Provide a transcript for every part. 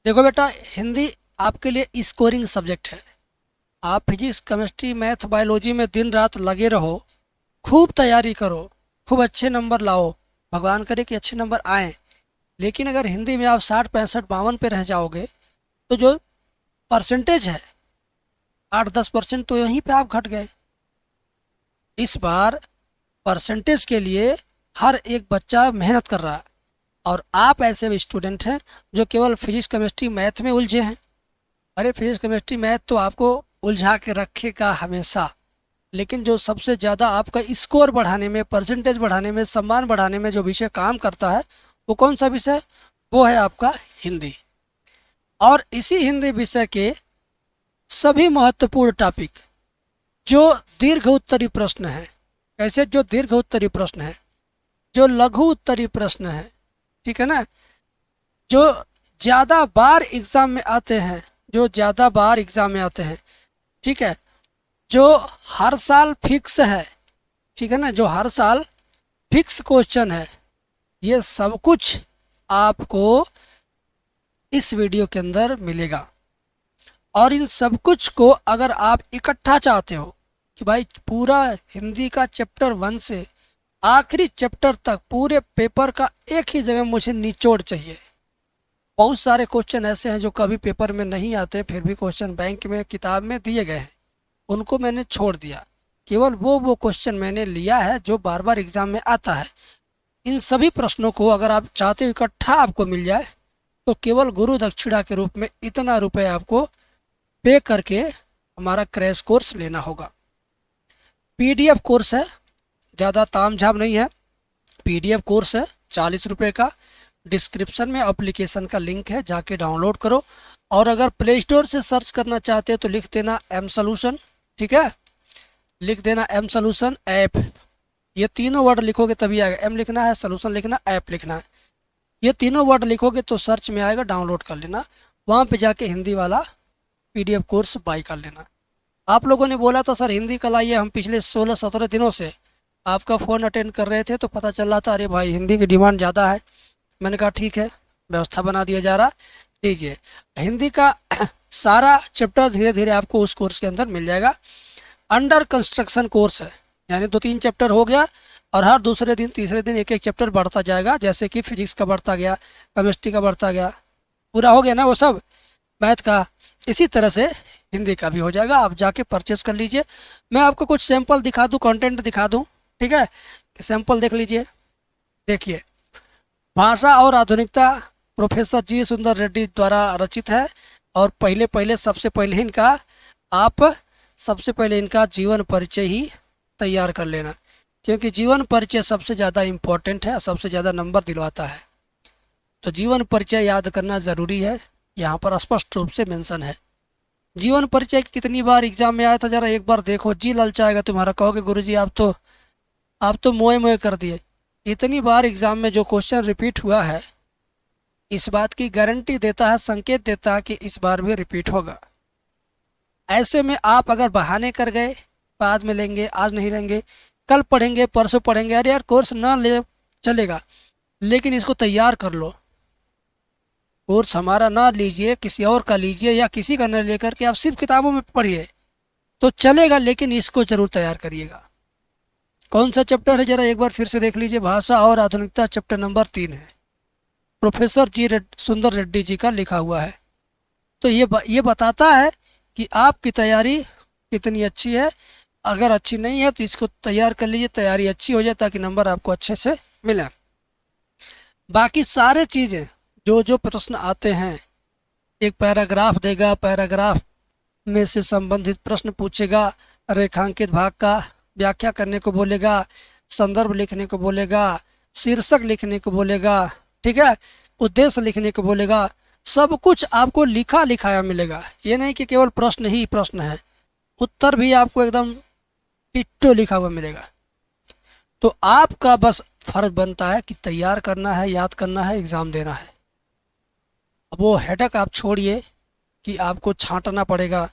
देखो बेटा, हिंदी आपके लिए स्कोरिंग सब्जेक्ट है। आप फिजिक्स, केमिस्ट्री, मैथ, बायोलॉजी में दिन रात लगे रहो, खूब तैयारी करो, खूब अच्छे नंबर लाओ, भगवान करे कि अच्छे नंबर आए। लेकिन अगर हिंदी में आप 60, 65, 52 पे रह जाओगे तो जो परसेंटेज है 8-10% तो यहीं पे आप घट गए। इस बार परसेंटेज के लिए हर एक बच्चा मेहनत कर रहा है, और आप ऐसे स्टूडेंट हैं जो केवल फिजिक्स, केमिस्ट्री, मैथ में उलझे हैं। अरे फिजिक्स, केमिस्ट्री, मैथ तो आपको उलझा के रखेगा हमेशा, लेकिन जो सबसे ज़्यादा आपका स्कोर बढ़ाने में, परसेंटेज बढ़ाने में, सम्मान बढ़ाने में जो विषय काम करता है, वो कौन सा विषय? वो है आपका हिंदी। और इसी हिंदी विषय के सभी महत्वपूर्ण टॉपिक, जो दीर्घ उत्तरी प्रश्न है, कैसे? जो दीर्घ उत्तरी प्रश्न है, जो लघु उत्तरी प्रश्न है, ठीक है ना, जो ज़्यादा बार एग्ज़ाम में आते हैं, जो ज़्यादा बार एग्ज़ाम में आते हैं, ठीक है, जो हर साल फिक्स है, ठीक है ना, जो हर साल फिक्स क्वेश्चन है, ये सब कुछ आपको इस वीडियो के अंदर मिलेगा। और इन सब कुछ को अगर आप इकट्ठा चाहते हो कि भाई पूरा हिंदी का चैप्टर 1 से आखिरी चैप्टर तक पूरे पेपर का एक ही जगह मुझे निचोड़ चाहिए। बहुत सारे क्वेश्चन ऐसे हैं जो कभी पेपर में नहीं आते, फिर भी क्वेश्चन बैंक में, किताब में दिए गए हैं, उनको मैंने छोड़ दिया। केवल वो क्वेश्चन मैंने लिया है जो बार बार एग्जाम में आता है। इन सभी प्रश्नों को अगर आप चाहते हो इकट्ठा आपको मिल जाए, तो केवल गुरु दक्षिणा के रूप में इतना रुपए आपको पे करके हमारा क्रैश कोर्स लेना होगा। पीडीएफ कोर्स है, ज़्यादा तामझाम नहीं है। पीडीएफ कोर्स है 40 रुपये का। डिस्क्रिप्शन में एप्लीकेशन का लिंक है, जाके डाउनलोड करो। और अगर प्ले स्टोर से सर्च करना चाहते हो तो लिख देना एम सोल्यूशन, ठीक है, लिख देना एम सोल्यूशन ऐप। ये तीनों वर्ड लिखोगे तभी आएगा, एम लिखना है, सोल्यूशन लिखना, ऐप लिखना है। ये तीनों वर्ड लिखोगे तो सर्च में आएगा, डाउनलोड कर लेना। वहाँ पे जाके हिंदी वाला पीडीएफ कोर्स बाई कर लेना। आप लोगों ने बोला था सर हिंदी कल आइए, हम पिछले 16-17 दिनों से आपका फ़ोन अटेंड कर रहे थे, तो पता चल रहा था अरे भाई हिंदी की डिमांड ज़्यादा है। मैंने कहा ठीक है, व्यवस्था बना दिया जा रहा। लीजिए, हिंदी का सारा चैप्टर धीरे धीरे आपको उस कोर्स के अंदर मिल जाएगा। अंडर कंस्ट्रक्शन कोर्स है, यानी 2-3 चैप्टर हो गया, और हर दूसरे दिन, तीसरे दिन एक एक चैप्टर बढ़ता जाएगा। जैसे कि फिजिक्स का बढ़ता गया, केमिस्ट्री का बढ़ता गया, पूरा हो गया ना वो सब, मैथ का। इसी तरह से हिंदी का भी हो जाएगा। आप जाके परचेस कर लीजिए। मैं आपको कुछ सैंपल दिखा दूँ, कंटेंट दिखा दूँ, ठीक है, सैंपल देख लीजिए। देखिए, भाषा और आधुनिकता प्रोफेसर जी सुंदर रेड्डी द्वारा रचित है। और सबसे पहले इनका जीवन परिचय ही तैयार कर लेना, क्योंकि जीवन परिचय सबसे ज़्यादा इम्पोर्टेंट है, सबसे ज़्यादा नंबर दिलवाता है। तो जीवन परिचय याद करना ज़रूरी है, यहाँ पर स्पष्ट रूप से मेंशन है। जीवन परिचय कितनी बार एग्जाम में आया था, जरा एक बार देखो, जी ललचाएगा तुम्हारा। कहोगे गुरुजी आप तो मोए मोए कर दिए। इतनी बार एग्जाम में जो क्वेश्चन रिपीट हुआ है, इस बात की गारंटी देता है, संकेत देता है कि इस बार भी रिपीट होगा। ऐसे में आप अगर बहाने कर गए, बाद में लेंगे, आज नहीं लेंगे, कल पढ़ेंगे, परसों पढ़ेंगे, अरे यार कोर्स ना ले चलेगा, लेकिन इसको तैयार कर लो। कोर्स हमारा ना लीजिए, किसी और का लीजिए, या किसी का न लेकर के आप सिर्फ किताबों में पढ़िए तो चलेगा, लेकिन इसको जरूर तैयार करिएगा। कौन सा चैप्टर है, जरा एक बार फिर से देख लीजिए। भाषा और आधुनिकता, चैप्टर नंबर 3 है, प्रोफेसर सुंदर रेड्डी जी का लिखा हुआ है। तो ये बताता है कि आपकी तैयारी कितनी अच्छी है। अगर अच्छी नहीं है तो इसको तैयार कर लीजिए, तैयारी अच्छी हो जाए ताकि नंबर आपको अच्छे से मिले। बाकी सारे चीज़ें जो जो प्रश्न आते हैं, एक पैराग्राफ देगा, पैराग्राफ में से संबंधित प्रश्न पूछेगा, रेखांकित भाग का व्याख्या करने को बोलेगा, संदर्भ लिखने को बोलेगा, शीर्षक लिखने को बोलेगा, ठीक है, उद्देश्य लिखने को बोलेगा। सब कुछ आपको लिखा लिखाया मिलेगा। ये नहीं कि केवल प्रश्न ही प्रश्न है, उत्तर भी आपको एकदम डिट्टो लिखा हुआ मिलेगा। तो आपका बस फर्ज बनता है कि तैयार करना है, याद करना है, एग्ज़ाम देना है। अब वो हेडक आप छोड़िए कि आपको छांटना पड़ेगा,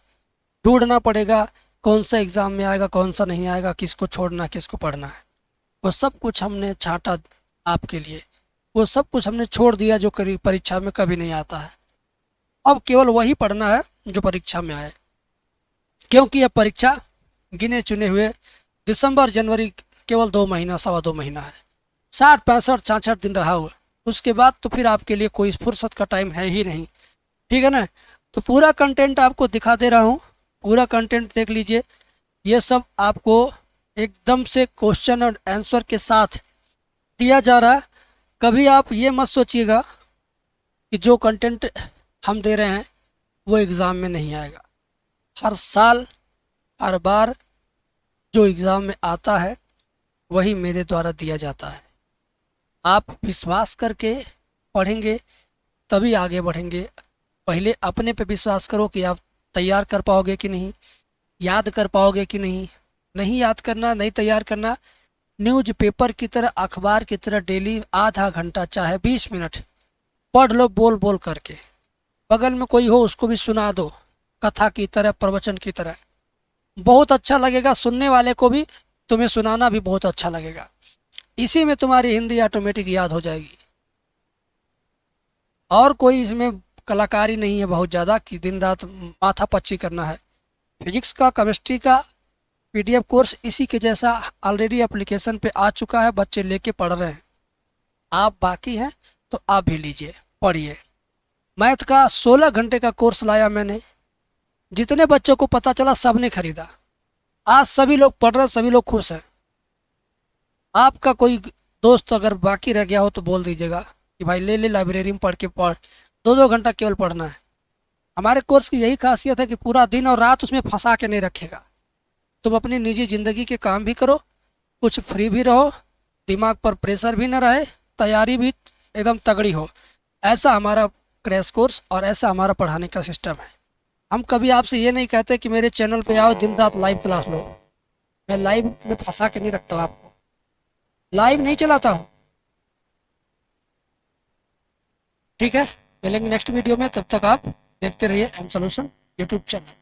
ढूंढना पड़ेगा कौन सा एग्ज़ाम में आएगा, कौन सा नहीं आएगा, किसको छोड़ना है, किसको पढ़ना है। वो सब कुछ हमने छांटा आपके लिए, वो सब कुछ हमने छोड़ दिया जो कभी परीक्षा में कभी नहीं आता है। अब केवल वही पढ़ना है जो परीक्षा में आए, क्योंकि यह परीक्षा गिने चुने हुए दिसंबर जनवरी केवल 2 महीना 2.25 महीना है, 60 65 66 दिन रहा हुआ, उसके बाद तो फिर आपके लिए कोई फुर्सत का टाइम है ही नहीं। ठीक है ना। तो पूरा कंटेंट आपको दिखा दे रहा हूँ, पूरा कंटेंट देख लीजिए। ये सब आपको एकदम से क्वेश्चन और आंसर के साथ दिया जा रहा है। कभी आप ये मत सोचिएगा कि जो कंटेंट हम दे रहे हैं वो एग्ज़ाम में नहीं आएगा। हर साल हर बार जो एग्ज़ाम में आता है वही मेरे द्वारा दिया जाता है। आप विश्वास करके पढ़ेंगे तभी आगे बढ़ेंगे। पहले अपने पे विश्वास करो कि आप तैयार कर पाओगे कि नहीं, याद कर पाओगे कि नहीं। नहीं याद करना, नहीं तैयार करना, न्यूज़ पेपर की तरह, अखबार की तरह डेली आधा घंटा चाहे 20 मिनट पढ़ लो बोल बोल करके। बगल में कोई हो उसको भी सुना दो, कथा की तरह, प्रवचन की तरह। बहुत अच्छा लगेगा सुनने वाले को भी, तुम्हें सुनाना भी बहुत अच्छा लगेगा। इसी में तुम्हारी हिंदी ऑटोमेटिक याद हो जाएगी। और कोई इसमें कलाकारी नहीं है बहुत ज़्यादा कि दिन रात माथा पच्ची करना है। फिजिक्स का, केमिस्ट्री का पीडीएफ कोर्स इसी के जैसा ऑलरेडी एप्लीकेशन पे आ चुका है, बच्चे लेके पढ़ रहे हैं। आप बाकी हैं तो आप भी लीजिए, पढ़िए। मैथ का 16 घंटे का कोर्स लाया मैंने, जितने बच्चों को पता चला सब ने खरीदा। आज सभी लोग पढ़ रहे हैं, सभी लोग खुश हैं। आपका कोई दोस्त अगर बाकी रह गया हो तो बोल दीजिएगा कि भाई ले ले, लाइब्रेरी में पढ़ के पढ़, 2-2 घंटा केवल पढ़ना है। हमारे कोर्स की यही खासियत है कि पूरा दिन और रात उसमें फंसा के नहीं रखेगा। तुम अपनी निजी ज़िंदगी के काम भी करो, कुछ फ्री भी रहो, दिमाग पर प्रेशर भी न रहे, तैयारी भी एकदम तगड़ी हो। ऐसा हमारा क्रैश कोर्स और ऐसा हमारा पढ़ाने का सिस्टम है। हम कभी आपसे ये नहीं कहते कि मेरे चैनल पे आओ दिन रात लाइव क्लास लो। मैं लाइव में फंसा के नहीं रखता हूँ आपको, लाइव नहीं चलाता हूँ। ठीक है, मिलेंगे नेक्स्ट वीडियो में, तब तक आप देखते रहिए एम सॉल्यूशन यूट्यूब चैनल।